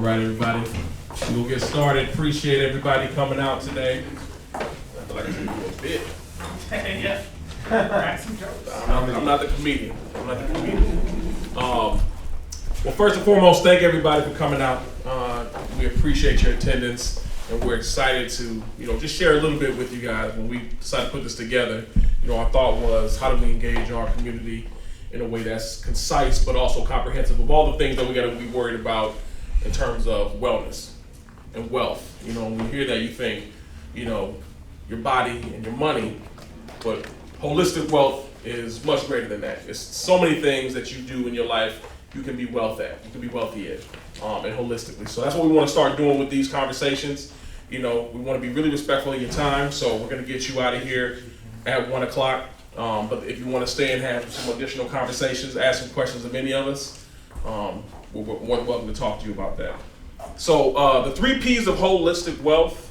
right, everybody. We'll get started. Appreciate everybody coming out today. I feel like I'm doing a bit. Yeah. Crack some jokes. I'm not the comedian. Well, first and foremost, thank everybody for coming out. We appreciate your attendance, and we're excited to, just share a little bit with you guys. When we decided to put this together, our thought was, how do we engage our community in a way that's concise but also comprehensive of all the things that we got to be worried about in terms of wellness and wealth. When you hear that, you think, your body and your money, but holistic wealth is much greater than that. It's so many things that you do in your life you can be wealthy at, and holistically. So that's what we want to start doing with these conversations. We want to be really respectful of your time, so we're going to get you out of here at 1 o'clock. But if you want to stay and have some additional conversations, ask some questions of any of us, we're more than welcome to talk to you about that. So the 3 P's of holistic wealth,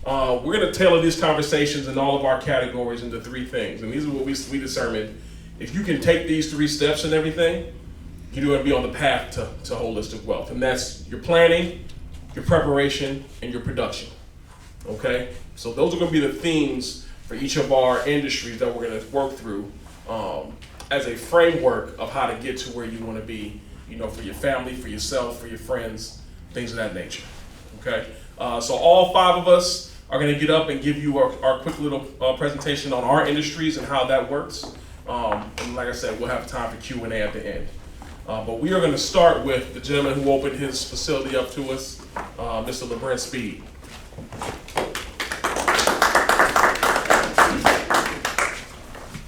we're going to tailor these conversations in all of our categories into 3 things. And these are what we determined. If you can take these 3 steps and everything, you're going to be on the path to holistic wealth. And that's your planning, your preparation, and your production. Okay? So those are going to be the themes for each of our industries that we're going to work through as a framework of how to get to where you want to be, for your family, for yourself, for your friends, things of that nature. Okay? So all 5 of us are going to get up and give you our quick little presentation on our industries and how that works. And like I said, we'll have time for Q&A at the end. But we are going to start with the gentleman who opened his facility up to us, Mr. LaBrant Speed.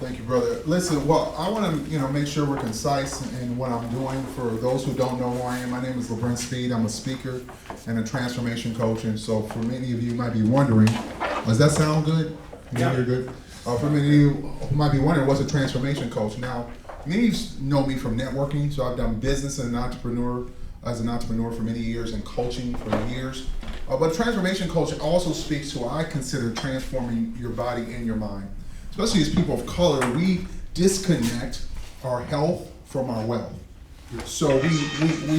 Thank you, brother. Listen, well, I want to, make sure we're concise in what I'm doing. For those who don't know who I am, my name is LaBrant Speed. I'm a speaker and a transformation coach. And so for many of you might be wondering, does that sound good? Yeah. You're good. For many of you who might be wondering, what's a transformation coach? Now, many of you know me from networking. So I've done business as an entrepreneur for many years and coaching for years. But transformation coach also speaks to what I consider transforming your body and your mind. Especially as people of color, we disconnect our health from our wealth. So we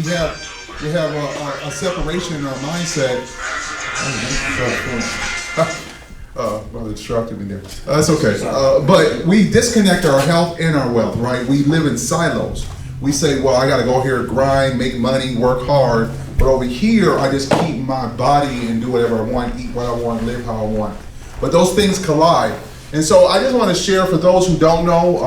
have a separation in our mindset. Brother distracted me there. That's okay. But we disconnect our health and our wealth, right? We live in silos. We say, well, I got to go here, grind, make money, work hard. But over here, I just keep my body and do whatever I want, eat what I want, live how I want. But those things collide. And so I just want to share, for those who don't know,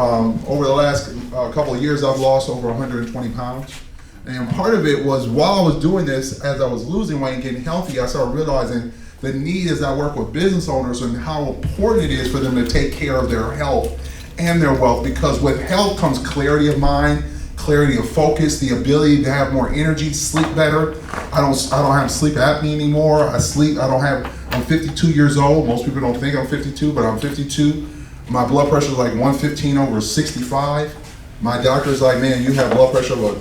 over the last couple of years, I've lost over 120 pounds. And part of it was, while I was doing this, as I was losing weight and getting healthy, I started realizing the need as I work with business owners and how important it is for them to take care of their health and their wealth. Because with health comes clarity of mind, clarity of focus, the ability to have more energy, sleep better. I don't have sleep apnea anymore. I'm 52 years old. Most people don't think I'm 52, but I'm 52. My blood pressure is like 115 over 65. My doctor's like, man, you have blood pressure of a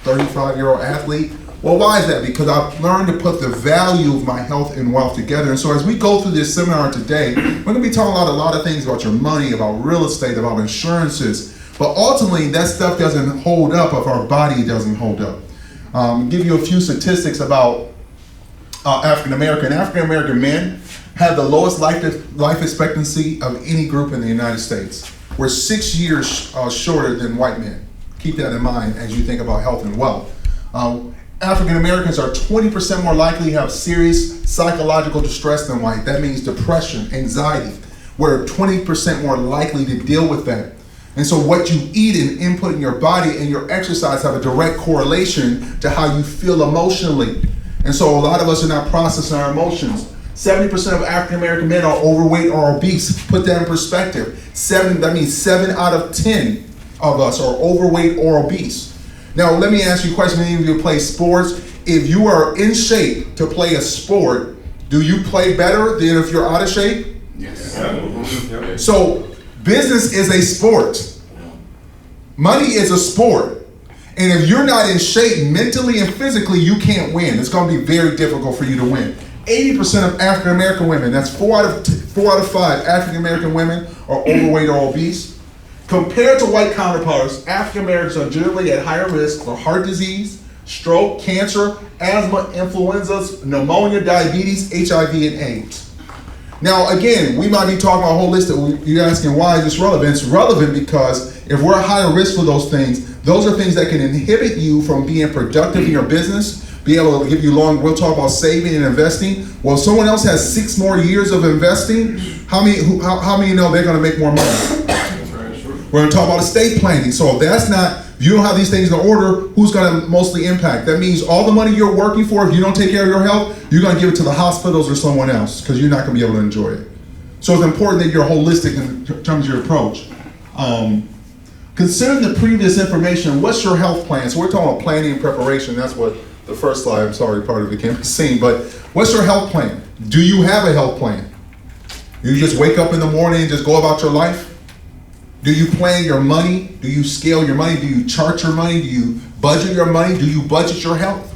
35-year-old athlete. Well, why is that? Because I've learned to put the value of my health and wealth together. And so as we go through this seminar today, we're going to be talking about a lot of things about your money, about real estate, about insurances. But ultimately, that stuff doesn't hold up if our body doesn't hold up. Give you a few statistics about African American men have the lowest life expectancy of any group in the United States. We're 6 years shorter than white men. Keep that in mind as you think about health and wealth. African Americans are 20% more likely to have serious psychological distress than white. That means depression, anxiety. We're 20% more likely to deal with that. And so what you eat and input in your body and your exercise have a direct correlation to how you feel emotionally. And so a lot of us are not processing our emotions. 70% of African American men are overweight or obese. Put that in perspective. That means 7 out of 10 of us are overweight or obese. Now let me ask you a question. Many of you play sports. If you are in shape to play a sport, do you play better than if you're out of shape? Yes. So business is a sport. Money is a sport. And if you're not in shape mentally and physically, you can't win. It's going to be very difficult for you to win. 80% of African American women, that's 4 out of 5 African American women are overweight or obese. Compared to white counterparts, African Americans are generally at higher risk for heart disease, stroke, cancer, asthma, influenza, pneumonia, diabetes, HIV, and AIDS. Now, again, we might be talking about holistic. You're asking, why is this relevant? It's relevant because if we're at higher risk for those are things that can inhibit you from being productive in your business, be able to give you we'll talk about saving and investing. Well, if someone else has 6 more years of investing, how many know they're going to make more money? We're going to talk about estate planning. So if you don't have these things in order, who's going to mostly impact? That means all the money you're working for, if you don't take care of your health, you're going to give it to the hospitals or someone else because you're not going to be able to enjoy it. So it's important that you're holistic in terms of your approach. Considering the previous information, what's your health plan? So we're talking about planning and preparation. That's what the first slide, I'm sorry, part of it can't be seen, but what's your health plan? Do you have a health plan? Do you just wake up in the morning and just go about your life? Do you plan your money? Do you scale your money? Do you chart your money? Do you budget your money? Do you budget your health?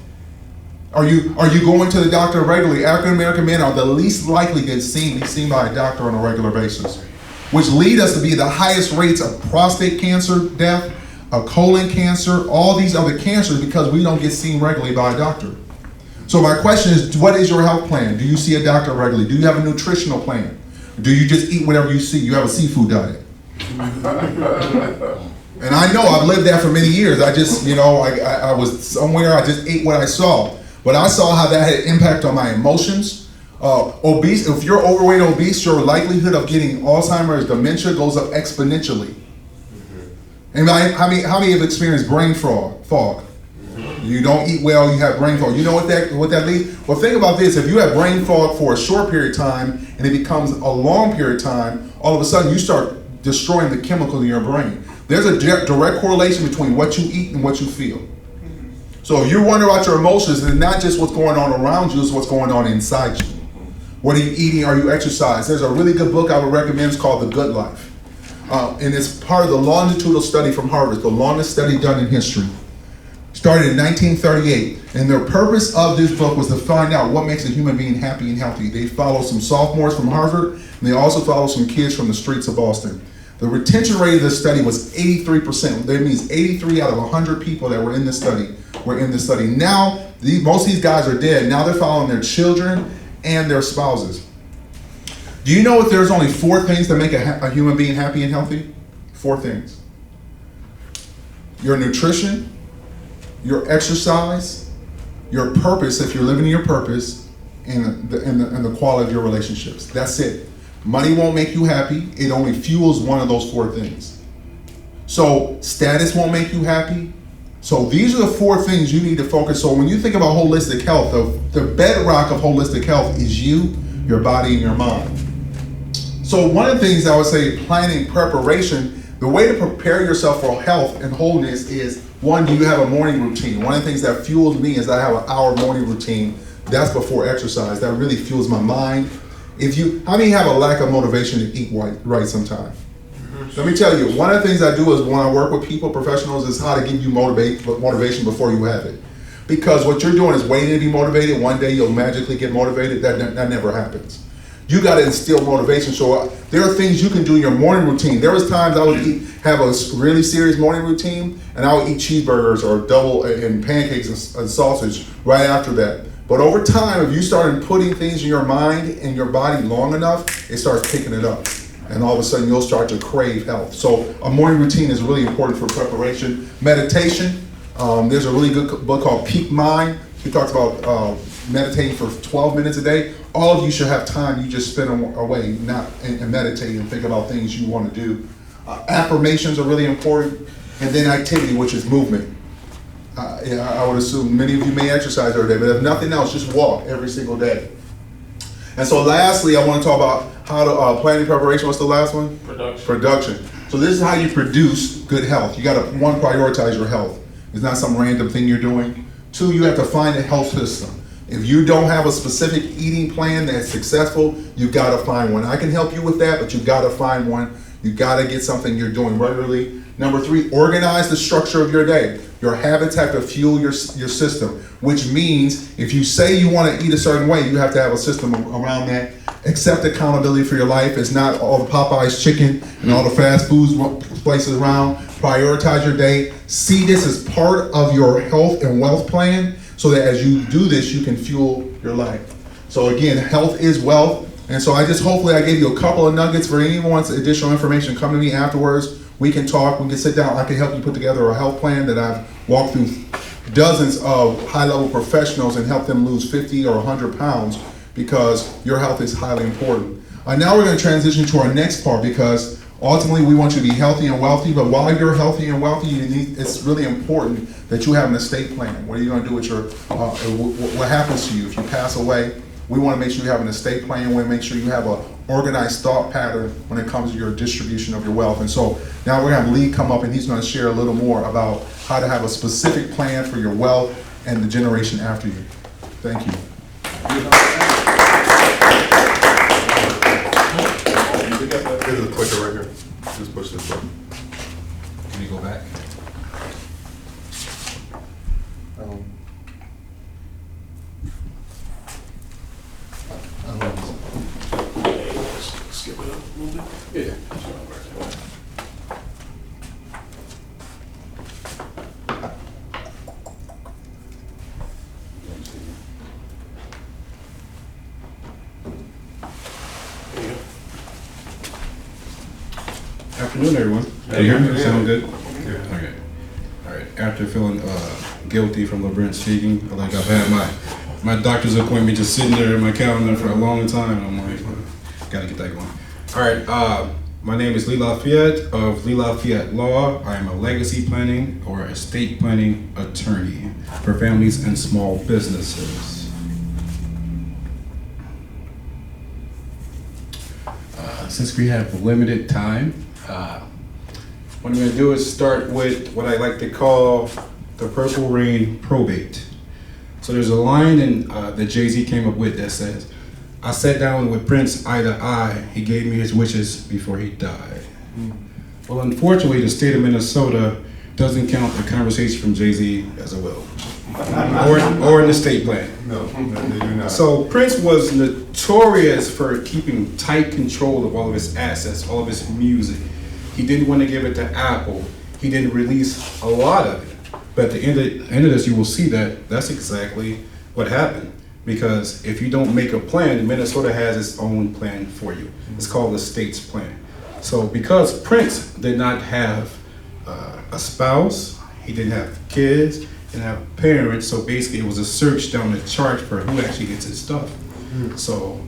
Are you going to the doctor regularly? African American men are the least likely to be seen by a doctor on a regular basis, which lead us to be the highest rates of prostate cancer death, colon cancer, all these other cancers because we don't get seen regularly by a doctor. So my question is, what is your health plan? Do you see a doctor regularly? Do you have a nutritional plan? Do you just eat whatever you see? You have a seafood diet? And I know I've lived that for many years. I just, I was somewhere, I just ate what I saw. But I saw how that had an impact on my emotions. Obese, if you're overweight, obese, your likelihood of getting Alzheimer's, dementia goes up exponentially. And how many have experienced brain fog? You don't eat well, you have brain fog. You know what that leads? Well, think about this. If you have brain fog for a short period of time and it becomes a long period of time, all of a sudden you start destroying the chemicals in your brain. There's a direct correlation between what you eat and what you feel. So if you're wondering about your emotions, it's not just what's going on around you, it's what's going on inside you. What are you eating? Are you exercising? There's a really good book I would recommend. It's called The Good Life. And it's part of the longitudinal study from Harvard, the longest study done in history. Started in 1938. And the purpose of this book was to find out what makes a human being happy and healthy. They followed some sophomores from Harvard, and they also followed some kids from the streets of Boston. The retention rate of this study was 83%. That means 83 out of 100 people that were in this study were in this study. Now, most of these guys are dead. Now they're following their children and their spouses. Do you know that there's only 4 things that make a human being happy and healthy? 4 things. Your nutrition, your exercise, your purpose, if you're living your purpose, and the quality of your relationships. That's it. Money won't make you happy. It only fuels one of those 4 things. So status won't make you happy. So these are the 4 things you need to focus on. When you think about holistic health, the bedrock of holistic health is you, your body, and your mind. So one of the things I would say, planning, preparation, the way to prepare yourself for health and wholeness is, 1, do you have a morning routine? One of the things that fuels me is I have an hour morning routine. That's before exercise. That really fuels my mind. How many have a lack of motivation to eat right sometimes? Let me tell you, one of the things I do is when I work with people, professionals, is how to give you motivation before you have it. Because what you're doing is waiting to be motivated. One day you'll magically get motivated. That never happens. You got to instill motivation. So there are things you can do in your morning routine. There was times I would have a really serious morning routine, and I would eat cheeseburgers or double and pancakes and sausage right after that. But over time, if you start putting things in your mind and your body long enough, it starts picking it up. And all of a sudden, you'll start to crave health. So a morning routine is really important for preparation. Meditation. There's a really good book called Peak Mind. He talks about meditating for 12 minutes a day. All of you should have time you just spend away and meditate and think about things you want to do. Affirmations are really important. And then activity, which is movement. I would assume many of you may exercise every day, but if nothing else, just walk every single day. And so lastly, I want to talk about how to planning preparation. What's the last one? Production. So this is how you produce good health. You got to, 1, prioritize your health. It's not some random thing you're doing. 2, you have to find a health system. If you don't have a specific eating plan that's successful, you've got to find one. I can help you with that, but you've got to find one. You've got to get something you're doing regularly. Number 3, organize the structure of your day. Your habits have to fuel your system, which means if you say you want to eat a certain way, you have to have a system around that. Accept accountability for your life. It's not all the Popeye's chicken and all the fast foods places around. Prioritize your day. See this as part of your health and wealth plan so that as you do this, you can fuel your life. So again, health is wealth. And so hopefully I gave you a couple of nuggets. For anyone who wants additional information, come to me afterwards. We can talk, we can sit down. I can help you put together a health plan that I've walked through dozens of high-level professionals and helped them lose 50 or 100 pounds because your health is highly important. Now we're going to transition to our next part because ultimately we want you to be healthy and wealthy, but while you're healthy and wealthy, it's really important that you have an estate plan. What are you going to do with your, what happens to you if you pass away? We want to make sure you have an estate plan. We want to make sure you have an organized thought pattern when it comes to your distribution of your wealth. And so now we're going to have Lee come up and he's going to share a little more about how to have a specific plan for your wealth and the generation after you. Thank you. Here's a clicker right here. Just push this button. Can you go back? Skip it up a little bit. Yeah. Afternoon, everyone. Can you hear me? Sound good? Okay. All right. After feeling guilty from LaBrant speaking, like I've had my doctor's appointment just sitting there in my calendar for a long time. I'm like, gotta get that going. All right. My name is Lee Lafayette of Lee Lafayette Law. I am a legacy planning or estate planning attorney for families and small businesses. Since we have limited time, what I'm going to do is start with what I like to call the Purple Rain probate. So there's a line that Jay-Z came up with that says, I sat down with Prince eye to eye. He gave me his wishes before he died. Well, unfortunately, the state of Minnesota doesn't count the conversation from Jay-Z as a will or an estate plan. No, they do not. So Prince was notorious for keeping tight control of all of his assets, all of his music. He didn't want to give it to Apple. He didn't release a lot of it. But at the end of this, you will see that that's exactly what happened. Because if you don't make a plan, Minnesota has its own plan for you. It's called the state's plan. So because Prince did not have a spouse, he didn't have kids, didn't have parents, so basically it was a search down the chart for who actually gets his stuff. So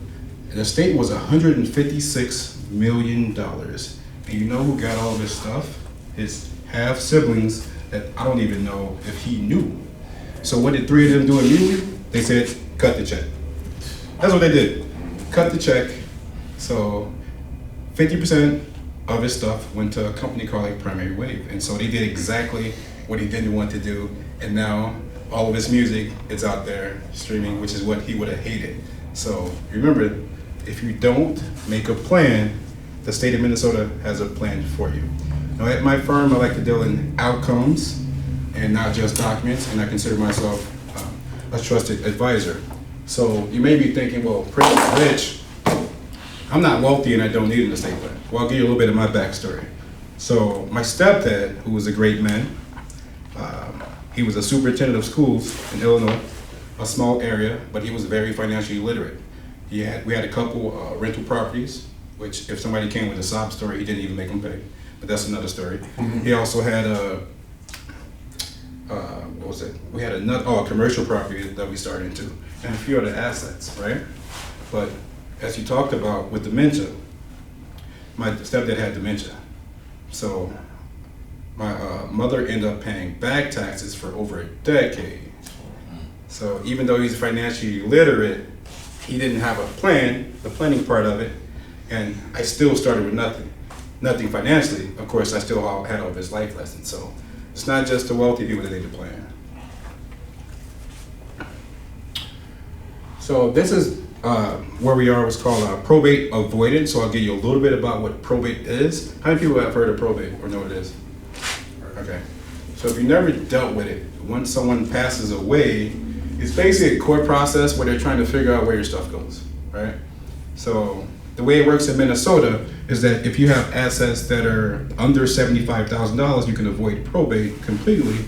the state was $156 million. And you know who got all this stuff? His half siblings that I don't even know if he knew. So what did three of them do immediately? They said, cut the check. That's what they did. Cut the check. So 50% of his stuff went to a company called like Primary Wave. And so they did exactly what he didn't want to do. And now all of his music is out there streaming, which is what he would have hated. So remember, if you don't make a plan, the state of Minnesota has a plan for you. Now at my firm, I like to deal in outcomes and not just documents, and I consider myself a trusted advisor. So you may be thinking, well, Prince is rich. I'm not wealthy and I don't need an estate plan. Well, I'll give you a little bit of my backstory. So my stepdad, who was a great man, he was a superintendent of schools in Illinois, a small area, but he was very financially literate. We had a couple rental properties, which if somebody came with a sob story, he didn't even make them pay. But that's another story. He also had what was it? We had a commercial property that we started into, and a few other assets, right? But as you talked about with dementia, my stepdad had dementia. So my mother ended up paying back taxes for over a decade. So even though he's financially literate, he didn't have a plan, the planning part of it, and I still started with nothing financially. Of course, I still had all of his life lessons. So it's not just the wealthy people that need to plan. So this is where we are. It's called probate avoidance. So I'll give you a little bit about what probate is. How many people have heard of probate or know what it is? Okay. So if you never dealt with it, once someone passes away, it's basically a court process where they're trying to figure out where your stuff goes, right? So the way it works in Minnesota is that if you have assets that are under $75,000, you can avoid probate completely.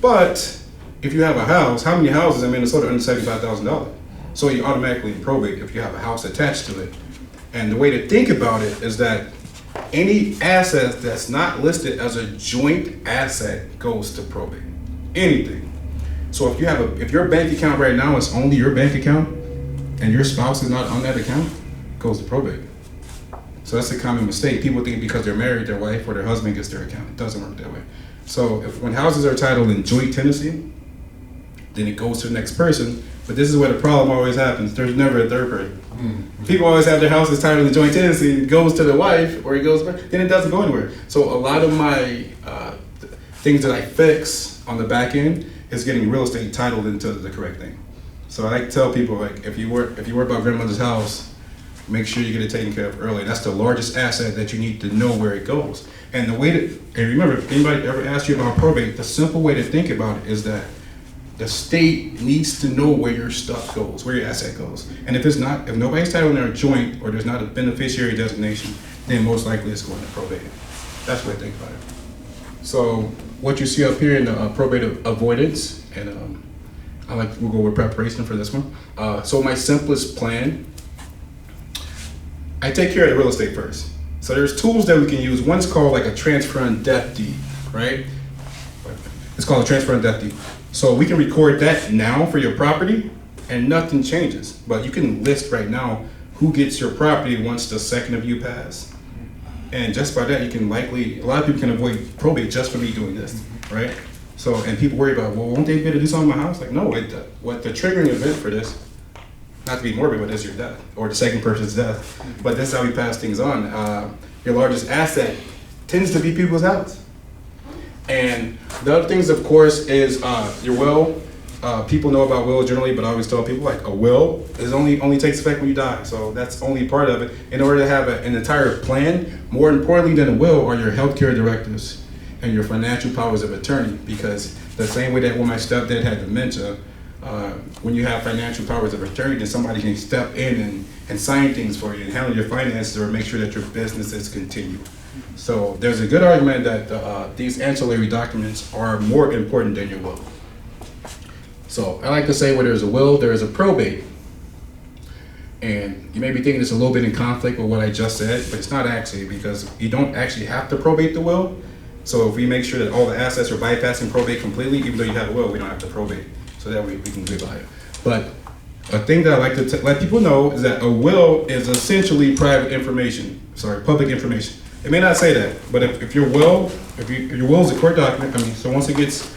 But if you have a house, how many houses in Minnesota are under $75,000? So you automatically in probate if you have a house attached to it. And the way to think about it is that any asset that's not listed as a joint asset goes to probate. Anything. So if your bank account right now is only your bank account and your spouse is not on that account, it goes to probate. So that's a common mistake. People think because they're married, their wife or their husband gets their account. It doesn't work that way. So when houses are titled in joint tenancy, then it goes to the next person. But this is where the problem always happens. There's never a third person. People always have their houses titled in joint tenancy. It goes to the wife, or it goes, then it doesn't go anywhere. So a lot of my things that I fix on the back end is getting real estate titled into the correct thing. So I like to tell people, like, if you worry about grandmother's house, make sure you get it taken care of early. That's the largest asset that you need to know where it goes. And the way and remember, if anybody ever asks you about probate, the simple way to think about it is that the state needs to know where your stuff goes, where your asset goes. And if nobody's titled in their joint or there's not a beneficiary designation, then most likely it's going to probate. That's the way to think about it. So what you see up here in the probate avoidance, and we'll go with preparation for this one. So my simplest plan, I take care of the real estate first. So there's tools that we can use. One's called like a transfer and death deed, right? It's called a transfer and death deed. So we can record that now for your property and nothing changes. But you can list right now who gets your property once the second of you pass. And just by that, a lot of people can avoid probate just for me doing this, right? So, and people worry about, well, won't they be able to do something in my house? Like, no, what the triggering event for this, not to be morbid, but is your death or the second person's death. But this is how we pass things on. Your largest asset tends to be people's house. And the other things, of course, is your will. People know about will generally, but I always tell people, like, a will is only takes effect when you die. So that's only part of it. In order to have an entire plan, more importantly than a will are your healthcare directives and your financial powers of attorney. Because the same way that when my stepdad had dementia, when you have financial powers of attorney, then somebody can step in and sign things for you and handle your finances or make sure that your businesses continue. So there's a good argument that these ancillary documents are more important than your will. So I like to say where there's a will, there is a probate. And you may be thinking it's a little bit in conflict with what I just said, but it's not actually, because you don't actually have to probate the will. So if we make sure that all the assets are bypassing probate completely, even though you have a will, we don't have to probate. So that way we can live by it. But a thing that I like to let people know is that a will is essentially public information. It may not say that, but if your will is a court document, so once it gets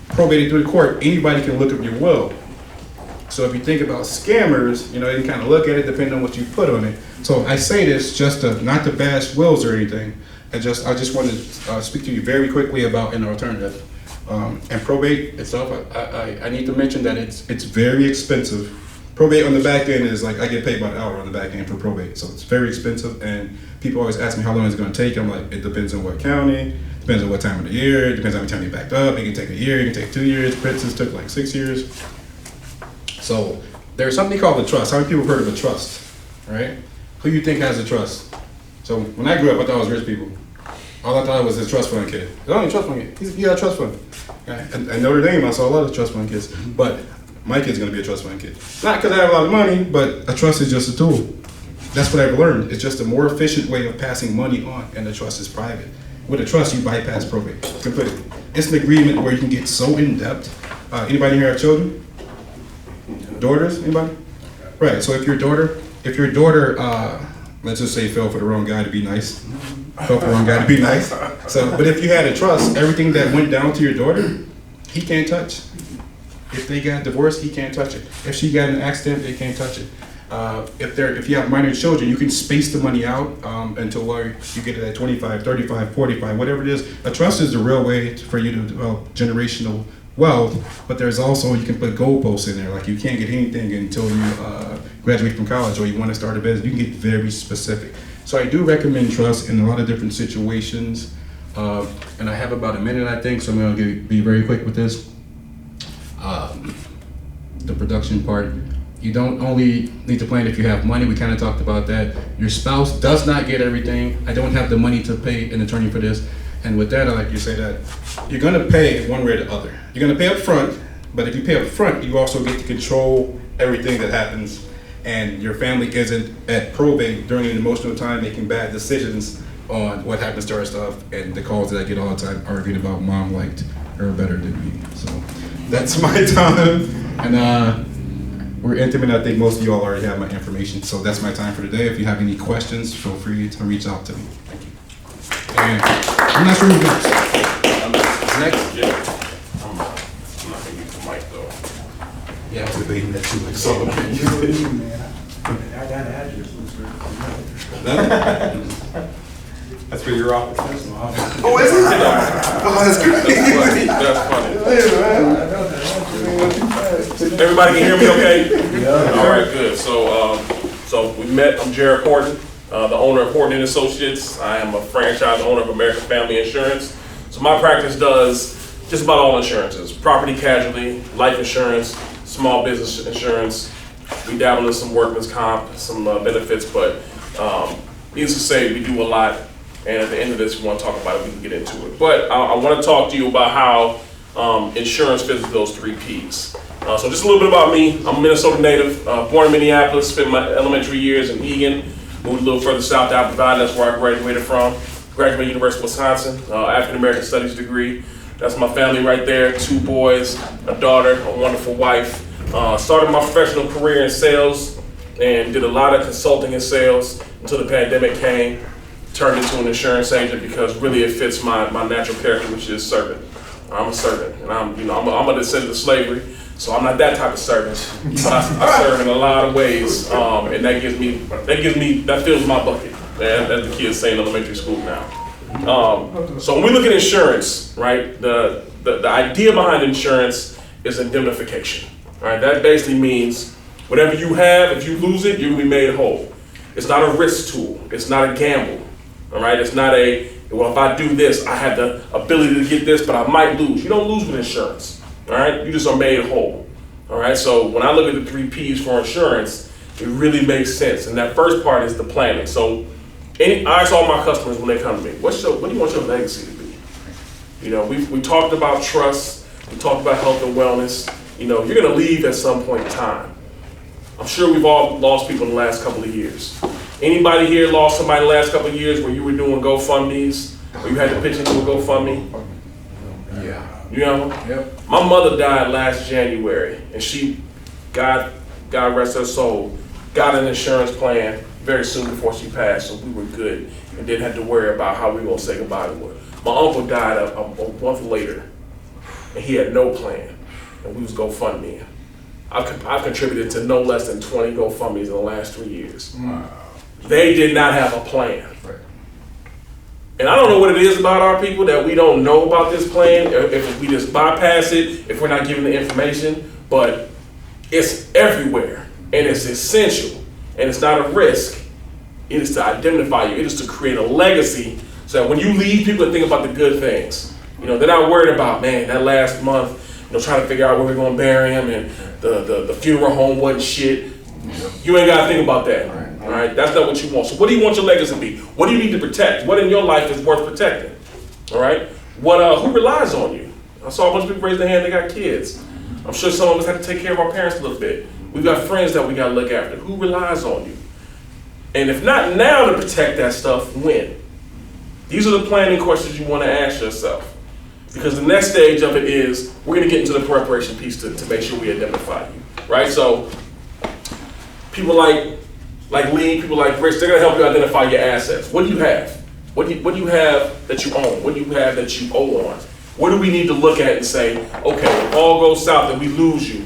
probated through the court, anybody can look up your will. So if you think about scammers, you can kind of look at it depending on what you put on it. So I say this just not to bash wills or anything. I just want to speak to you very quickly about an alternative. And probate itself, I need to mention that it's very expensive. Probate on the back end is like, I get paid by the hour on the back end for probate. So it's very expensive, and people always ask me how long it's going to take. I'm like, it depends on what county, depends on what time of the year, it depends on how many time you backed up. It can take a year, it can take 2 years. Prince's took like 6 years. So there's something called a trust. How many people have heard of a trust, right? Who you think has a trust? So when I grew up, I thought it was rich people. All I thought was a trust fund kid. It's only a trust fund kid. He got a trust fund. At Notre Dame, I saw a lot of trust fund kids. But my kid's gonna be a trust fund kid. Not because I have a lot of money, but a trust is just a tool. That's what I've learned. It's just a more efficient way of passing money on, and the trust is private. With a trust, you bypass probate completely. It's an agreement where you can get so in depth. Anybody here have children? Daughters? Anybody? Right. So if your daughter, let's just say fell for the wrong guy to be nice. Fell for the wrong guy to be nice. So, but if you had a trust, everything that went down to your daughter, he can't touch. If they got divorced, he can't touch it. If she got in an accident, they can't touch it. If you have minor children, you can space the money out until where you get to that 25, 35, 45, whatever it is. A trust is the real way for you to develop generational wealth, but there's also, you can put goalposts in there, like you can't get anything until you graduate from college or you want to start a business. You can get very specific. So I do recommend trust in a lot of different situations. And I have about a minute, I think, so I'm going to be very quick with this. The production part, You don't only need to plan if you have money. We kind of talked about that. Your spouse does not get everything. I don't have the money to pay an attorney for this. And with that, I like you say that you're going to pay one way or the other. You're going to pay up front, but if you pay up front, you also get to control everything that happens, and your family isn't at probate during an emotional time making bad decisions on what happens to our stuff. And the calls that I get all the time arguing about mom liked her better than me. So that's my time. And we're intimate. I think most of y'all already have my information. So that's my time for today. If you have any questions, feel free to reach out to me. Thank you. And I'm not sure who's next. Next? Yeah. I'm not gonna use the mic though. Yeah, I'm debating that too, like Solomon. That's where your office is? Oh, is it? Oh, that's great. That's funny. Everybody can hear me okay? Yeah. All right, good. So we met. I'm Jareck Horton, the owner of Horton & Associates. I am a franchise owner of American Family Insurance. So my practice does just about all insurances: property casualty, life insurance, small business insurance. We dabble in some workman's comp, some benefits, but needless to say, we do a lot. And at the end of this, we want to talk about it, we can get into it. But I want to talk to you about how insurance fits with those 3 Ps. So just a little bit about me. I'm a Minnesota native, born in Minneapolis, spent my elementary years in Eagan, moved a little further south to Apple Valley, that's where I graduated from. Graduated University of Wisconsin, African American Studies degree. That's my family right there, 2 boys, a daughter, a wonderful wife. Started my professional career in sales and did a lot of consulting in sales until the pandemic came. Turned into an insurance agent because really it fits my natural character, which is servant. I'm a servant, and I'm a descendant of slavery, so I'm not that type of servant. But I serve in a lot of ways, and that fills my bucket. As the kids say in elementary school now. So when we look at insurance, right, the idea behind insurance is indemnification. Right, that basically means whatever you have, if you lose it, you'll be made whole. It's not a risk tool. It's not a gamble. All right, it's not well, if I do this, I have the ability to get this, but I might lose. You don't lose with insurance. All right, you just are made whole. All right, so when I look at the 3 Ps for insurance, it really makes sense. And that first part is the planning. So I ask all my customers when they come to me, what do you want your legacy to be? You know, we talked about trust. We talked about health and wellness. You know, you're going to leave at some point in time. I'm sure we've all lost people in the last couple of years. Anybody here lost somebody in the last couple of years where you were doing GoFundMes, or you had to pitch into a GoFundMe? Yeah. You know? Yep. My mother died last January, and she, God rest her soul, got an insurance plan very soon before she passed, so we were good and didn't have to worry about how we were going to say goodbye to her. My uncle died a month later, and he had no plan, and we was GoFundMe. I've contributed to no less than 20 GoFundMes in the last 3 years. Wow. They did not have a plan. Right. And I don't know what it is about our people that we don't know about this plan, if we just bypass it, if we're not given the information, but it's everywhere, and it's essential, and it's not a risk. It is to identify you. It is to create a legacy so that when you leave, people think about the good things. You know, they're not worried about, man, that last month, trying to figure out where we're going to bury him, and the funeral home wasn't shit. You ain't got to think about that. All right, that's not what you want. So what do you want your legacy to be? What do you need to protect? What in your life is worth protecting? All right, who relies on you? I saw a bunch of people raise their hand. They got kids. I'm sure some of us have to take care of our parents a little bit. We've got friends that we got to look after. Who relies on you? And if not now to protect that stuff, when? These are the planning questions you want to ask yourself. Because the next stage of it is, we're going to get into the preparation piece to make sure we identify you, right? So people like Lee, people like Rich, they're going to help you identify your assets. What do you have? What do you have that you own? What do you have that you owe on? What do we need to look at and say, okay, if all goes south and we lose you,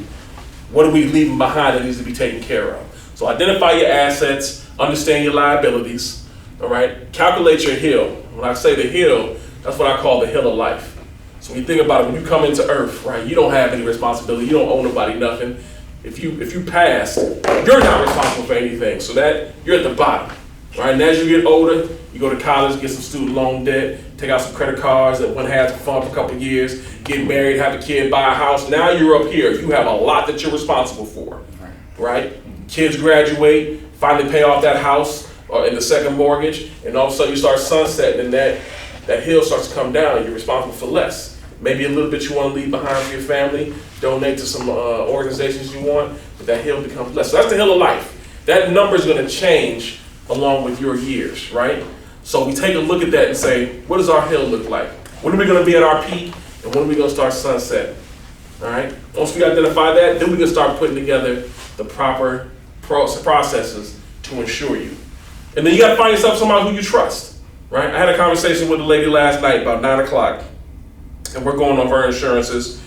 what are we leaving behind that needs to be taken care of? So identify your assets, understand your liabilities, all right? Calculate your hill. When I say the hill, that's what I call the hill of life. So when you think about it, when you come into earth, right, you don't have any responsibility. You don't owe nobody nothing. If you pass, you're not responsible for anything. So that you're at the bottom, right? And as you get older, you go to college, get some student loan debt, take out some credit cards that one has for fun for a couple of years, get married, have a kid, buy a house. Now you're up here. You have a lot that you're responsible for, right? Kids graduate, finally pay off that house or in the second mortgage, and all of a sudden you start sunsetting, and that hill starts to come down, and you're responsible for less. Maybe a little bit you want to leave behind for your family, donate to some organizations you want, but that hill becomes less. So that's the hill of life. That number is going to change along with your years, right? So we take a look at that and say, what does our hill look like? When are we going to be at our peak, and when are we going to start sunsetting? All right? Once we identify that, then we can start putting together the proper processes to ensure you. And then you got to find yourself somebody who you trust, right? I had a conversation with a lady last night about 9 o'clock, and we're going over her insurances.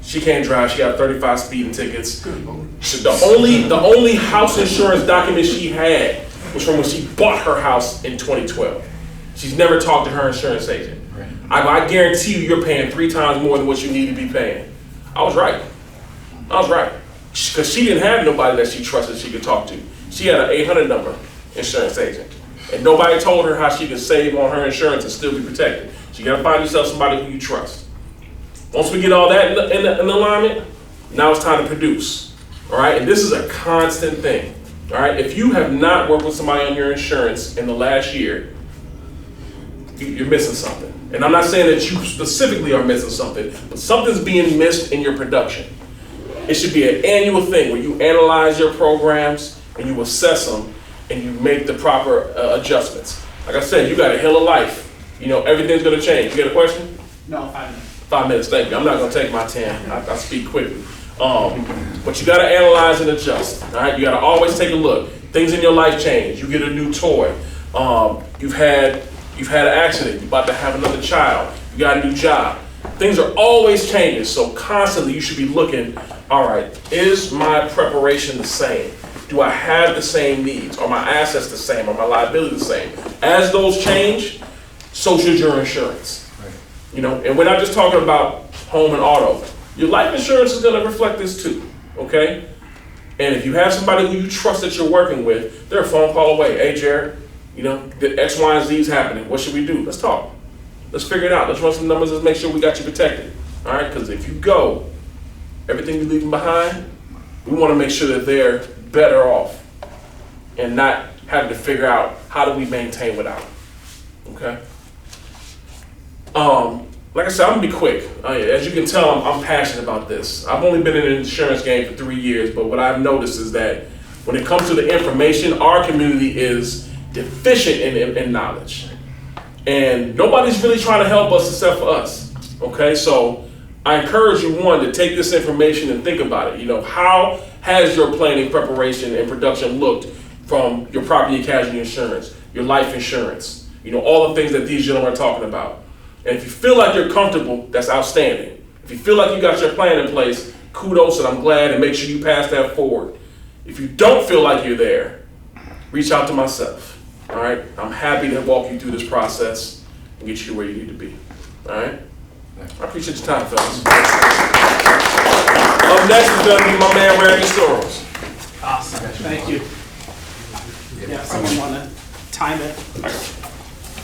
She can't drive. She got 35 speeding tickets. The only house insurance document she had was from when she bought her house in 2012. She's never talked to her insurance agent. I guarantee you, you're paying 3 times more than what you need to be paying. I was right. Because she didn't have nobody that she trusted she could talk to. She had an 800 number insurance agent. And nobody told her how she could save on her insurance and still be protected. So you gotta find yourself somebody who you trust. Once we get all that in alignment, now it's time to produce. All right, and this is a constant thing. All right, if you have not worked with somebody on your insurance in the last year, you're missing something. And I'm not saying that you specifically are missing something, but something's being missed in your production. It should be an annual thing where you analyze your programs and you assess them and you make the proper adjustments. Like I said, you got a hill of life. You know, everything's gonna change. You got a question? No, 5 minutes. 5 minutes, thank you. I'm not gonna take my 10. I speak quickly. But you gotta analyze and adjust. All right, you gotta always take a look. Things in your life change. You get a new toy. You've had an accident. You're about to have another child. You got a new job. Things are always changing. So constantly, you should be looking. All right, is my preparation the same? Do I have the same needs? Are my assets the same? Are my liabilities the same? As those change, so should your insurance. You know, and we're not just talking about home and auto. Your life insurance is going to reflect this too, okay? And if you have somebody who you trust that you're working with, they're a phone call away. Hey, Jared, you know, the X, Y, and Z is happening. What should we do? Let's talk. Let's figure it out. Let's run some numbers. Let's make sure we got you protected. All right? Because if you go, everything you're leaving behind, we want to make sure that they're better off and not having to figure out how do we maintain without them. Okay? Like I said, I'm gonna be quick. As you can tell, I'm passionate about this. I've only been in the insurance game for 3 years, but what I've noticed is that when it comes to the information, our community is deficient in knowledge. And nobody's really trying to help us except for us, okay? So I encourage you, one, to take this information and think about it. You know, how has your planning, preparation, and production looked from your property and casualty insurance, your life insurance, you know, all the things that these gentlemen are talking about. And if you feel like you're comfortable, that's outstanding. If you feel like you got your plan in place, kudos, and I'm glad, and make sure you pass that forward. If you don't feel like you're there, reach out to myself, all right? I'm happy to walk you through this process and get you to where you need to be, all right? I appreciate your time, fellas. Up next is gonna be my man, Ramsey Sorrells. Awesome, thank you. Yeah, someone wanna time it?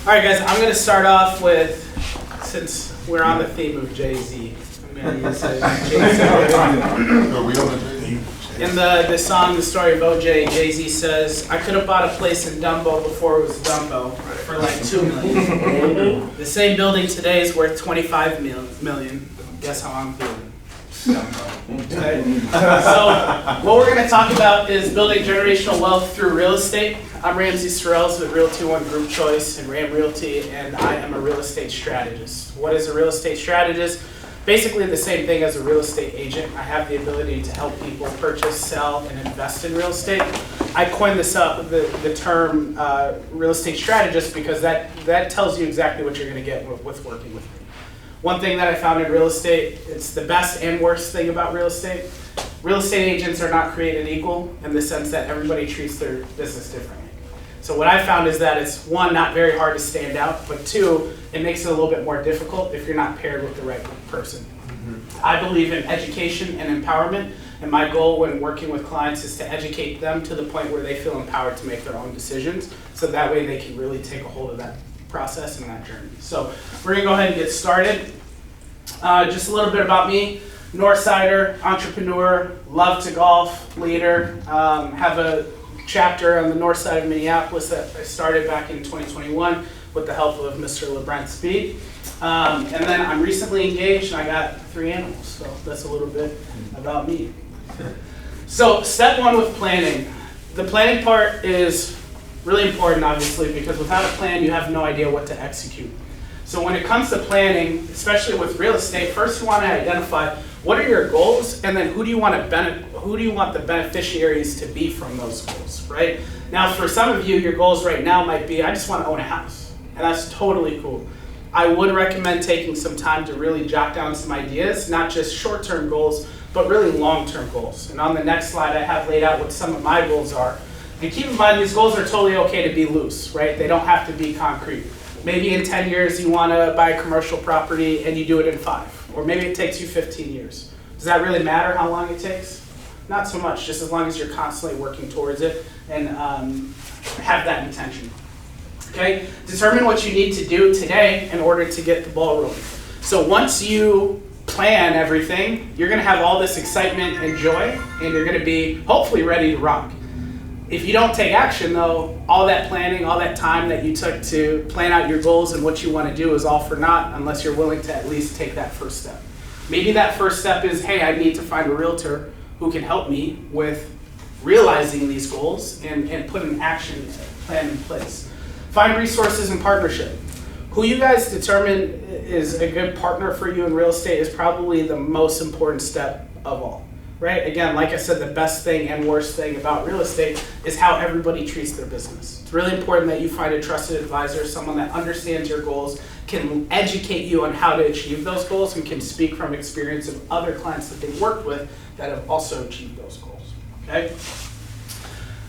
All right, guys, I'm gonna start off with, since we're on the theme of Jay-Z, I'm gonna use Jay-Z. Are we on the Jay-Z? In the song, The Story of O.J., Jay-Z says, I could have bought a place in Dumbo before it was Dumbo for like $2 million. The same building today is worth $25 million. Guess how I'm feeling? Okay. So what we're going to talk about is building generational wealth through real estate. I'm Ramsey Sorrells with Realty One Group Choice and Ram Realty, and I am a real estate strategist. What is a real estate strategist? Basically the same thing as a real estate agent. I have the ability to help people purchase, sell, and invest in real estate. I coined this up, the term real estate strategist, because that tells you exactly what you're going to get with working with me. One thing that I found in real estate, it's the best and worst thing about real estate. Real estate agents are not created equal in the sense that everybody treats their business differently. So what I found is that it's, one, not very hard to stand out, but two, it makes it a little bit more difficult if you're not paired with the right person. I believe in education and empowerment, and my goal when working with clients is to educate them to the point where they feel empowered to make their own decisions, so that way they can really take a hold of that process and that journey. So we're gonna go ahead and get started. Just a little bit about me. Northsider, entrepreneur, love to golf, leader, have a chapter on the north side of Minneapolis that I started back in 2021 with the help of Mr. LaBrant Speed. And then I'm recently engaged and I got 3 animals, so that's a little bit about me. So step 1 with planning. The planning part is really important, obviously, because without a plan, you have no idea what to execute. So when it comes to planning, especially with real estate, first you want to identify what are your goals, and then who do you want the beneficiaries to be from those goals, right? Now, for some of you, your goals right now might be, I just want to own a house, and that's totally cool. I would recommend taking some time to really jot down some ideas, not just short-term goals, but really long-term goals. And on the next slide, I have laid out what some of my goals are. And keep in mind, these goals are totally okay to be loose, right? They don't have to be concrete. Maybe in 10 years, you want to buy a commercial property and you do it in 5. Or maybe it takes you 15 years. Does that really matter how long it takes? Not so much, just as long as you're constantly working towards it and have that intention. Okay? Determine what you need to do today in order to get the ball rolling. So once you plan everything, you're going to have all this excitement and joy, and you're going to be hopefully ready to rock. If you don't take action, though, all that planning, all that time that you took to plan out your goals and what you want to do is all for naught unless you're willing to at least take that first step. Maybe that first step is, hey, I need to find a realtor who can help me with realizing these goals and put an action plan in place. Find resources and partnership. Who you guys determine is a good partner for you in real estate is probably the most important step of all. Right? Again, like I said, the best thing and worst thing about real estate is how everybody treats their business. It's really important that you find a trusted advisor, someone that understands your goals, can educate you on how to achieve those goals, and can speak from experience of other clients that they've worked with that have also achieved those goals. Okay?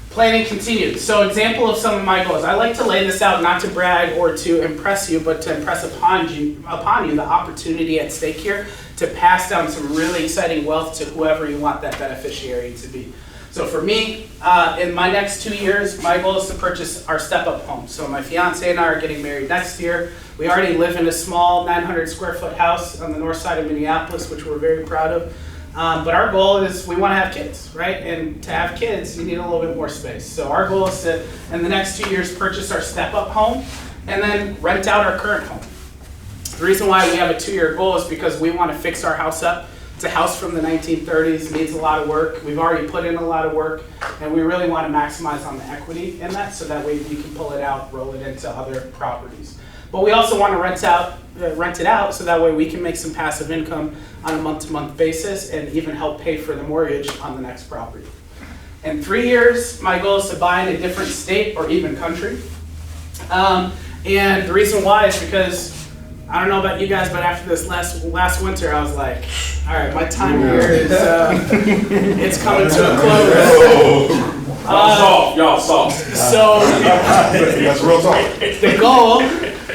Planning continued. So example of some of my goals. I like to lay this out not to brag or to impress you, but to impress upon you the opportunity at stake here to pass down some really exciting wealth to whoever you want that beneficiary to be. So for me, in my next 2 years, my goal is to purchase our step-up home. So my fiance and I are getting married next year. We already live in a small 900 square foot house on the north side of Minneapolis, which we're very proud of. But our goal is we want to have kids, right? And to have kids, you need a little bit more space. So our goal is to, in the next 2 years, purchase our step-up home and then rent out our current home. The reason why we have a 2-year goal is because we want to fix our house up. It's a house from the 1930s, needs a lot of work. We've already put in a lot of work, and we really want to maximize on the equity in that so that way we can pull it out, roll it into other properties. But we also want to rent it out so that way we can make some passive income on a month-to-month basis and even help pay for the mortgage on the next property. In 3 years, my goal is to buy in a different state or even country. And the reason why is because, I don't know about you guys, but after this last winter, I was like, all right, my time here is it's coming to a close. Y'all soft. So That's real talk. the goal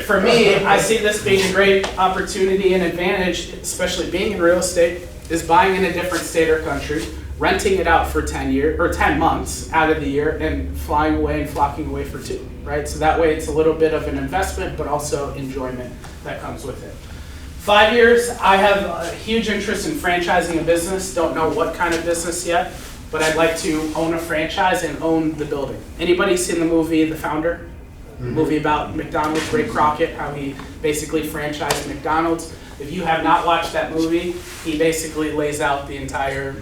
for me, I see this being a great opportunity and advantage, especially being in real estate, is buying in a different state or country, renting it out for 10 months out of the year, and flying away and flocking away for 2, right? So that way it's a little bit of an investment, but also enjoyment that comes with it. 5 years, I have a huge interest in franchising a business. Don't know what kind of business yet, but I'd like to own a franchise and own the building. Anybody seen the movie The Founder? Movie about McDonald's, Ray Crockett, how he basically franchised McDonald's. If you have not watched that movie, he basically lays out the entire,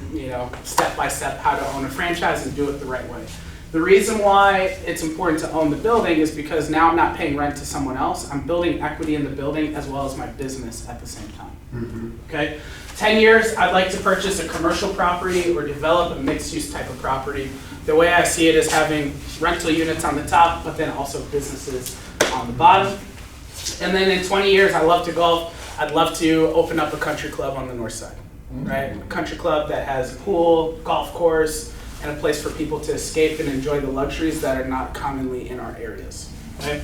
step-by-step how to own a franchise and do it the right way. The reason why it's important to own the building is because now I'm not paying rent to someone else. I'm building equity in the building as well as my business at the same time. Okay? 10 years, I'd like to purchase a commercial property or develop a mixed-use type of property. The way I see it is having rental units on the top, but then also businesses on the bottom. And then in 20 years, I love to golf. I'd love to open up a country club on the north side, right? A country club that has a pool, golf course, and a place for people to escape and enjoy the luxuries that are not commonly in our areas, okay?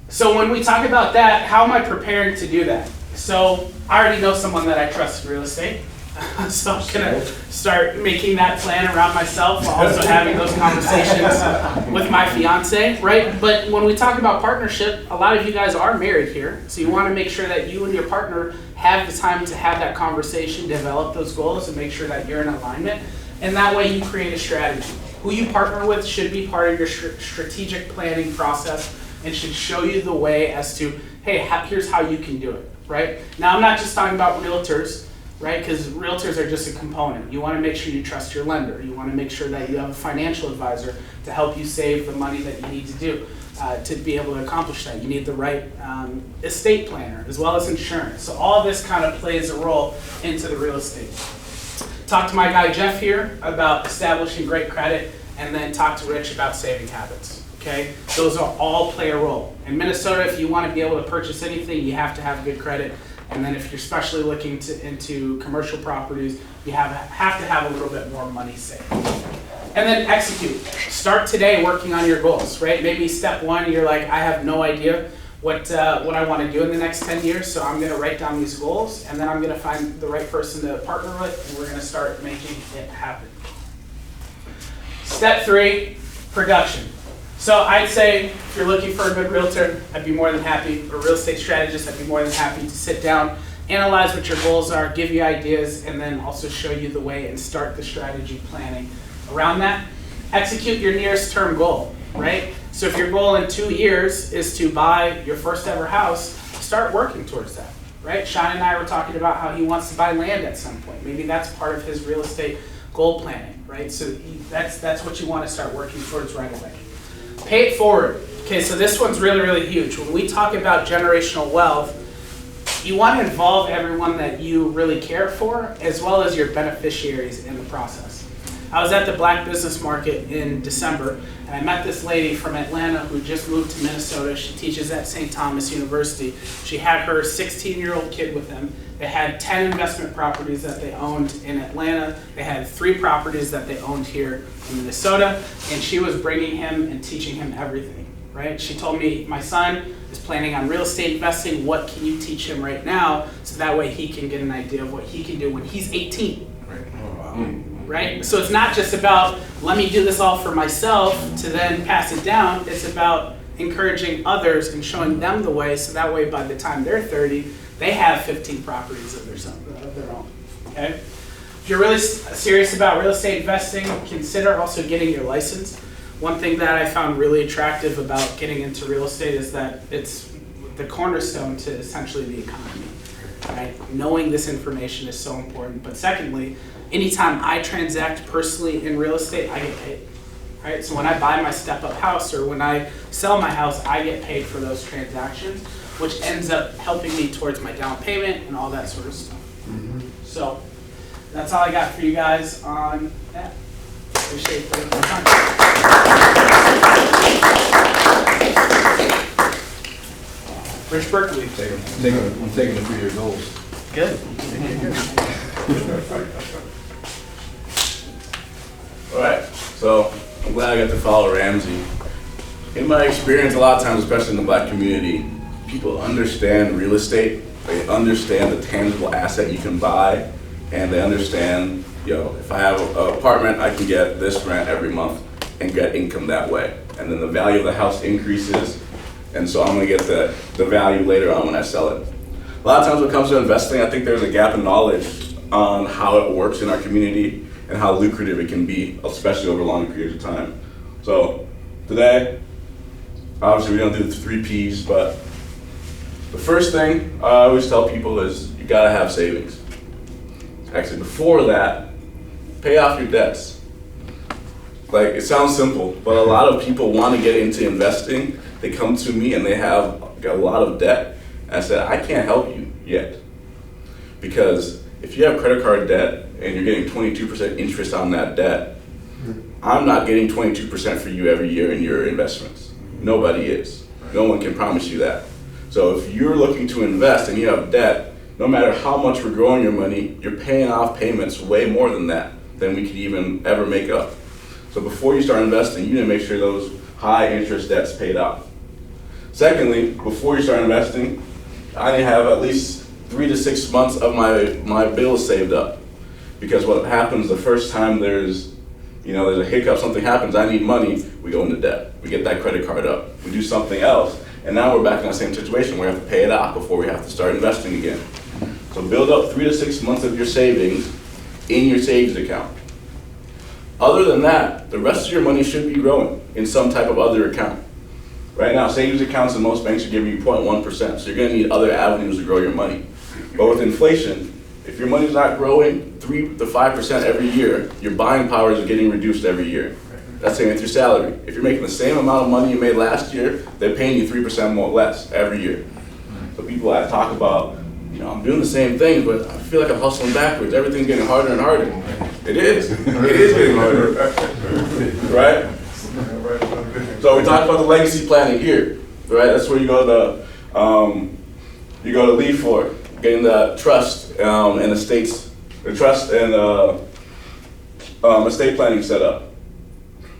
So when we talk about that, how am I preparing to do that? So I already know someone that I trust in real estate. So I'm gonna start making that plan around myself while also having those conversations with my fiance, right? But when we talk about partnership, a lot of you guys are married here, so you wanna make sure that you and your partner have the time to have that conversation, develop those goals, and make sure that you're in alignment. And that way you create a strategy. Who you partner with should be part of your strategic planning process and should show you the way as to, hey, here's how you can do it, right? Now, I'm not just talking about realtors, right? Because realtors are just a component. You want to make sure you trust your lender. You want to make sure that you have a financial advisor to help you save the money that you need to do to be able to accomplish that. You need the right estate planner as well as insurance. So all of this kind of plays a role into the real estate. Talk to my guy Jeff here about establishing great credit, and then talk to Rich about saving habits. Okay, those are all play a role. In Minnesota, if you want to be able to purchase anything, you have to have good credit. And then if you're especially looking into commercial properties, you have to have a little bit more money saved. And then execute. Start today working on your goals, right? Maybe step one, you're like, I have no idea what I want to do in the next 10 years, so I'm going to write down these goals, and then I'm going to find the right person to partner with, and we're going to start making it happen. Step 3, production. So I'd say if you're looking for a good realtor, I'd be more than happy, or a real estate strategist, I'd be more than happy to sit down, analyze what your goals are, give you ideas, and then also show you the way and start the strategy planning around that. Execute your nearest term goal, right? So if your goal in 2 years is to buy your first ever house, start working towards that, right? Sean and I were talking about how he wants to buy land at some point. Maybe that's part of his real estate goal planning, right? So that's what you want to start working towards right away. Pay it forward. Okay, so this one's really, really huge. When we talk about generational wealth, you want to involve everyone that you really care for, as well as your beneficiaries in the process. I was at the Black Business Market in December, and I met this lady from Atlanta who just moved to Minnesota. She teaches at St. Thomas University. She had her 16-year-old kid with them. They had 10 investment properties that they owned in Atlanta. They had 3 properties that they owned here in Minnesota, and she was bringing him and teaching him everything, right? She told me, my son is planning on real estate investing. What can you teach him right now so that way he can get an idea of what he can do when he's 18? Right? So it's not just about, let me do this all for myself to then pass it down. It's about encouraging others and showing them the way, so that way by the time they're 30, they have 15 properties of their own. Okay? If you're really serious about real estate investing, consider also getting your license. One thing that I found really attractive about getting into real estate is that it's the cornerstone to essentially the economy. Right? Knowing this information is so important. But secondly, anytime I transact personally in real estate, I get paid. Right? So when I buy my step-up house or when I sell my house, I get paid for those transactions, which ends up helping me towards my down payment and all that sort of stuff. So that's all I got for you guys on that. Appreciate the time. Rich Berkley. I'm taking the 3-year goals. Good. All right, so I'm glad I got to follow Ramsey. In my experience, a lot of times, especially in the Black community, people understand real estate. They understand the tangible asset you can buy, and they understand, if I have an apartment, I can get this rent every month and get income that way. And then the value of the house increases, and so I'm gonna get the value later on when I sell it. A lot of times when it comes to investing, I think there's a gap in knowledge on how it works in our community and how lucrative it can be, especially over long periods of time. So today, obviously we don't do the 3 Ps, but the first thing I always tell people is you gotta have savings. Actually, before that, pay off your debts. Like, it sounds simple, but a lot of people want to get into investing. They come to me and they have a lot of debt. And I said, I can't help you yet. Because if you have credit card debt and you're getting 22% interest on that debt, I'm not getting 22% for you every year in your investments. Nobody is. No one can promise you that. So if you're looking to invest and you have debt, no matter how much we're growing your money, you're paying off payments way more than we could even ever make up. So before you start investing, you need to make sure those high interest debts paid off. Secondly, before you start investing, I need to have at least 3 to 6 months of my bills saved up. Because what happens the first time there's a hiccup, something happens, I need money, we go into debt. We get that credit card up. We do something else, and now we're back in the same situation where we have to pay it off before we have to start investing again. So build up 3 to 6 months of your savings in your savings account. Other than that, the rest of your money should be growing in some type of other account. Right now, savings accounts in most banks are giving you 0.1%, so you're gonna need other avenues to grow your money. But with inflation, if your money's not growing 3 to 5% every year, your buying powers are getting reduced every year. That's same with your salary. If you're making the same amount of money you made last year, they're paying you 3% more less every year. So people that talk about, I'm doing the same thing, but I feel like I'm hustling backwards. Everything's getting harder and harder. It is. It is getting harder. Right? So we talked about the legacy planning here. Right? That's where you go to lead for getting the trust and estates, the trust and estate planning set up.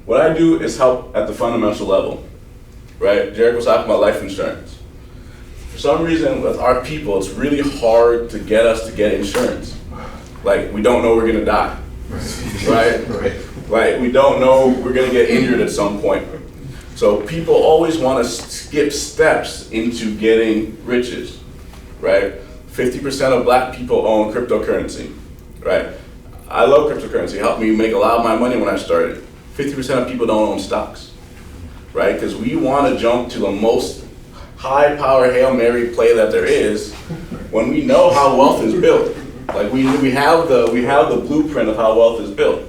What I do is help at the fundamental level. Right? Jareck was talking about life insurance. For some reason, with our people, it's really hard to get us to get insurance. Like, we don't know we're gonna die, right? Like, we don't know we're gonna get injured at some point. So people always wanna skip steps into getting riches, right? 50% of black people own cryptocurrency, right? I love cryptocurrency, it helped me make a lot of my money when I started. 50% of people don't own stocks, right? Because we wanna jump to the most high power Hail Mary play that there is when we know how wealth is built. Like we have the blueprint of how wealth is built.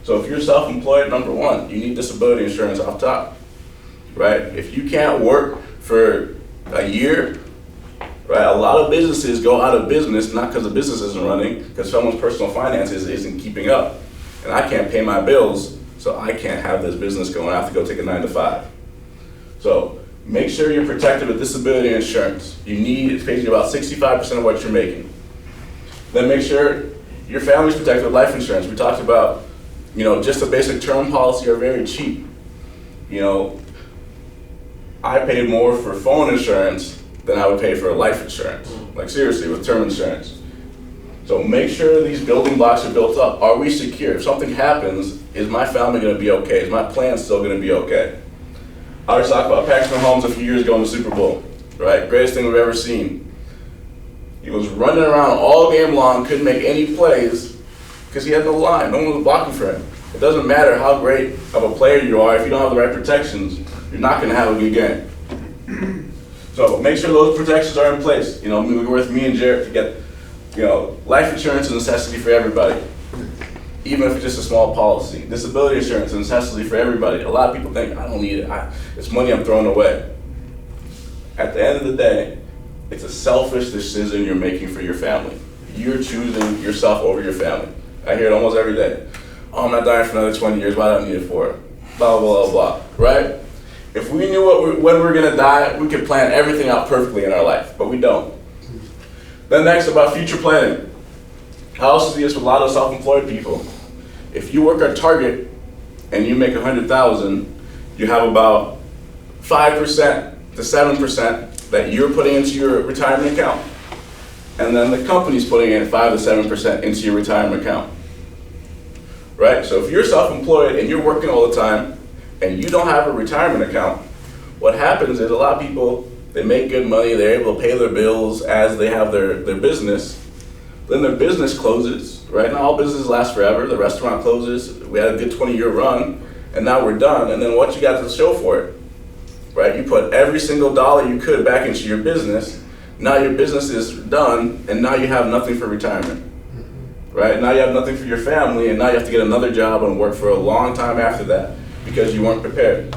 So if you're self-employed, number one, you need disability insurance off top, right? If you can't work for a year, right? A lot of businesses go out of business, not because the business isn't running, because someone's personal finances isn't keeping up. And I can't pay my bills, so I can't have this business going. I have to go take a 9 to 5. So make sure you're protected with disability insurance. It pays you about 65% of what you're making. Then make sure your family's protected with life insurance. We talked about, just a basic term policy are very cheap. I pay more for phone insurance than I would pay for life insurance. Like seriously, with term insurance. So make sure these building blocks are built up. Are we secure? If something happens, is my family gonna be okay? Is my plan still gonna be okay? I was talking about Paxton Mahomes a few years ago in the Super Bowl, right? Greatest thing we've ever seen. He was running around all game long, couldn't make any plays because he had no line. No one was blocking for him. It doesn't matter how great of a player you are, if you don't have the right protections, you're not going to have a good game. So make sure those protections are in place. We work with me and Jareck to get, life insurance is a necessity for everybody. Even if it's just a small policy. Disability insurance is a necessity for everybody. A lot of people think, I don't need it. It's money I'm throwing away. At the end of the day, it's a selfish decision you're making for your family. You're choosing yourself over your family. I hear it almost every day. Oh, I'm not dying for another 20 years. Why do I need it for? Blah, blah, blah, blah, right? If we knew when we're gonna die, we could plan everything out perfectly in our life, but we don't. Then next, about future planning. I also see this with a lot of self-employed people. If you work at Target and you make $100,000, you have about 5% to 7% that you're putting into your retirement account. And then the company's putting in 5 to 7% into your retirement account. Right? So if you're self-employed and you're working all the time and you don't have a retirement account, what happens is a lot of people, they make good money, they're able to pay their bills as they have their business. Then their business closes, right? Now all businesses last forever. The restaurant closes. We had a good 20-year run, and now we're done. And then what you got to show for it, right? You put every single dollar you could back into your business. Now your business is done, and now you have nothing for retirement, right? Now you have nothing for your family, and now you have to get another job and work for a long time after that because you weren't prepared.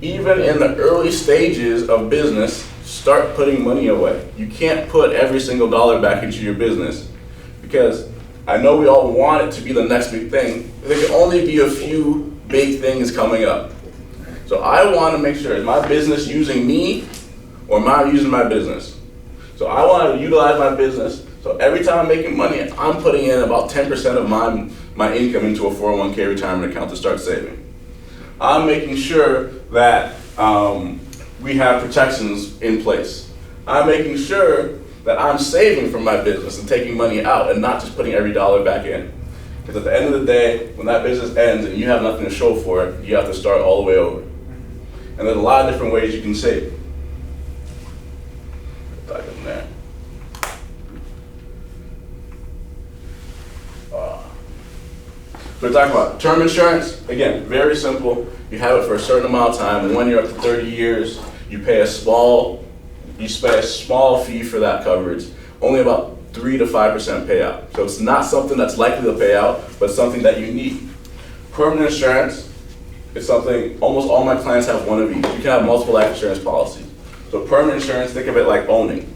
Even in the early stages of business, start putting money away. You can't put every single dollar back into your business because I know we all want it to be the next big thing. There can only be a few big things coming up. So I want to make sure, is my business using me or am I using my business? So I want to utilize my business. So every time I'm making money, I'm putting in about 10% of my income into a 401k retirement account to start saving. I'm making sure that we have protections in place. I'm making sure that I'm saving from my business and taking money out and not just putting every dollar back in. Because at the end of the day, when that business ends and you have nothing to show for it, you have to start all the way over. And there's a lot of different ways you can save. Back in there. We're talking about term insurance. Again, very simple. You have it for a certain amount of time, and when you're up to 30 years, you pay a small fee for that coverage. Only about 3 to 5% payout. So it's not something that's likely to pay out, but something that you need. Permanent insurance is something almost all my clients have one of each. You can have multiple life insurance policies. So permanent insurance, think of it like owning.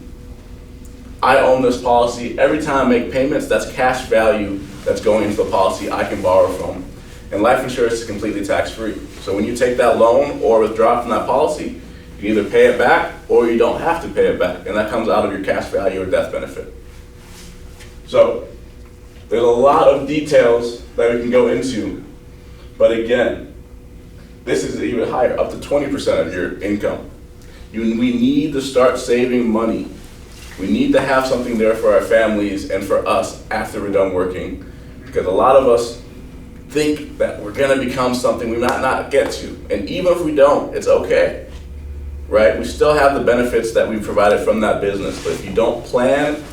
I own this policy. Every time I make payments, that's cash value that's going into the policy I can borrow from. And life insurance is completely tax-free. So when you take that loan or withdraw from that policy, you can either pay it back or you don't have to pay it back. And that comes out of your cash value or death benefit. So there's a lot of details that we can go into. But again, this is even higher, up to 20% of your income. We need to start saving money. We need to have something there for our families and for us after we're done working. Because a lot of us think that we're gonna become something we might not get to. And even if we don't, it's okay, right? We still have the benefits that we provided from that business. But if you don't plan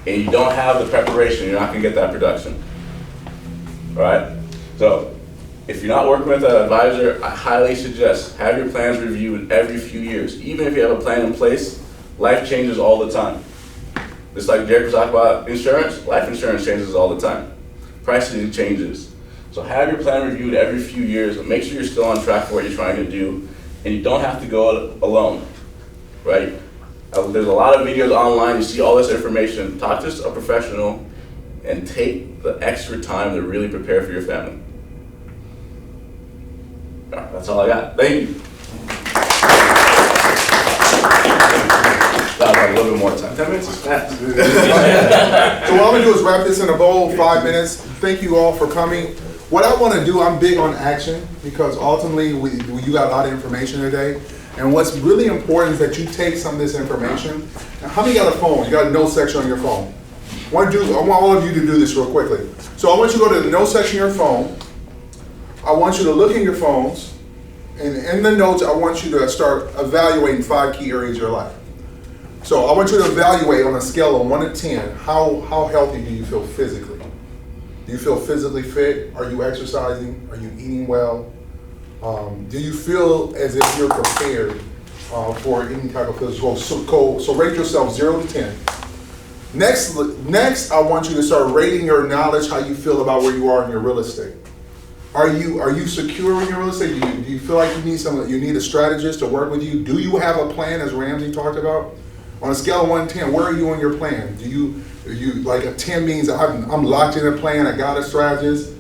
and you don't have the preparation, you're not gonna get that production, all right? So if you're not working with an advisor, I highly suggest have your plans reviewed every few years. Even if you have a plan in place, life changes all the time. Just like Jareck was talking about insurance, life insurance changes all the time. Pricing changes. So have your plan reviewed every few years and make sure you're still on track for what you're trying to do. And you don't have to go alone, right? There's a lot of videos online, you see all this information. Talk to a professional and take the extra time to really prepare for your family. All right, that's all I got. Thank you. I'll have a little bit more time. 10 minutes is fast. So what I'm gonna do is wrap this in a bowl, 5 minutes. Thank you all for coming. What I wanna do, I'm big on action because ultimately you got a lot of information today. And what's really important is that you take some of this information. Now, how many got a phone? You got a note section on your phone. I want all of you to do this real quickly. So I want you to go to the note section of your phone. I want you to look in your phones. And in the notes, I want you to start evaluating 5 key areas of your life. So I want you to evaluate on a scale of 1 to 10, how healthy do you feel physically? Do you feel physically fit? Are you exercising? Are you eating well? Do you feel as if you're prepared for any type of physical? So rate yourself 0 to 10. Next, I want you to start rating your knowledge, how you feel about where you are in your real estate. Are you secure in your real estate? Do you feel like you need a strategist to work with you? Do you have a plan, as Ramsey talked about? On a scale of 1 to 10, where are you on your plan? Are you like a 10 means I'm locked in a plan, I got a strategist?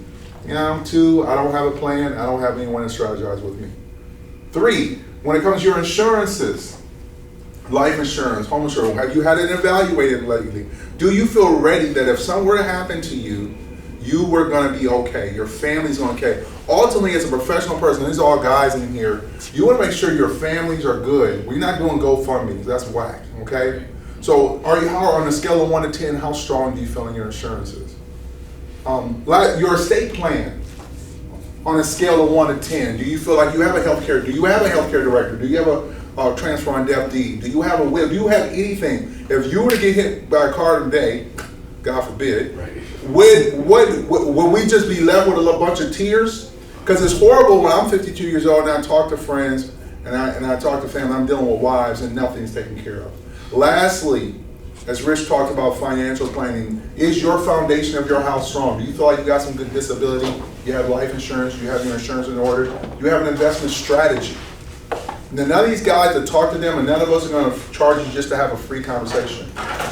You know, I'm 2, I don't have a plan, I don't have anyone to strategize with me. 3, when it comes to your insurances, life insurance, home insurance, have you had it evaluated lately? Do you feel ready that if something were to happen to you, you were gonna be okay, your family's gonna be okay? Ultimately, as a professional person, these are all guys in here, you wanna make sure your families are good. We're not doing GoFundMe, that's whack, okay? So on a scale of 1 to 10, how strong do you feel in your insurances? Your estate plan, on a scale of 1 to 10, do you feel like you have a healthcare director? Do you have a transfer on death deed? Do you have a will? Do you have anything? If you were to get hit by a car today, God forbid, right, would we just be left with a bunch of tears? Because it's horrible when I'm 52 years old and I talk to friends and I talk to family, I'm dealing with wives and nothing's taken care of. Lastly, as Rich talked about financial planning, is your foundation of your house strong? Do you feel like you got some good disability? You have life insurance, you have your insurance in order, you have an investment strategy. Now, none of these guys that talk to them and none of us are going to charge you just to have a free conversation.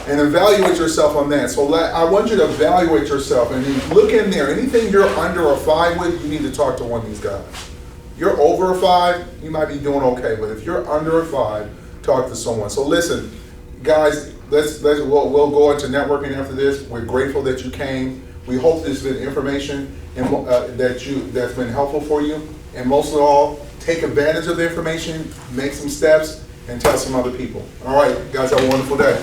And evaluate yourself on that. So I want you to evaluate yourself and look in there. Anything you're under a 5 with, you need to talk to one of these guys. You're over a 5, you might be doing okay. But if you're under a 5, talk to someone. So listen, guys, we'll go into networking after this. We're grateful that you came. We hope this has been information and that's been helpful for you. And most of all, take advantage of the information, make some steps, and tell some other people. All right, guys, have a wonderful day.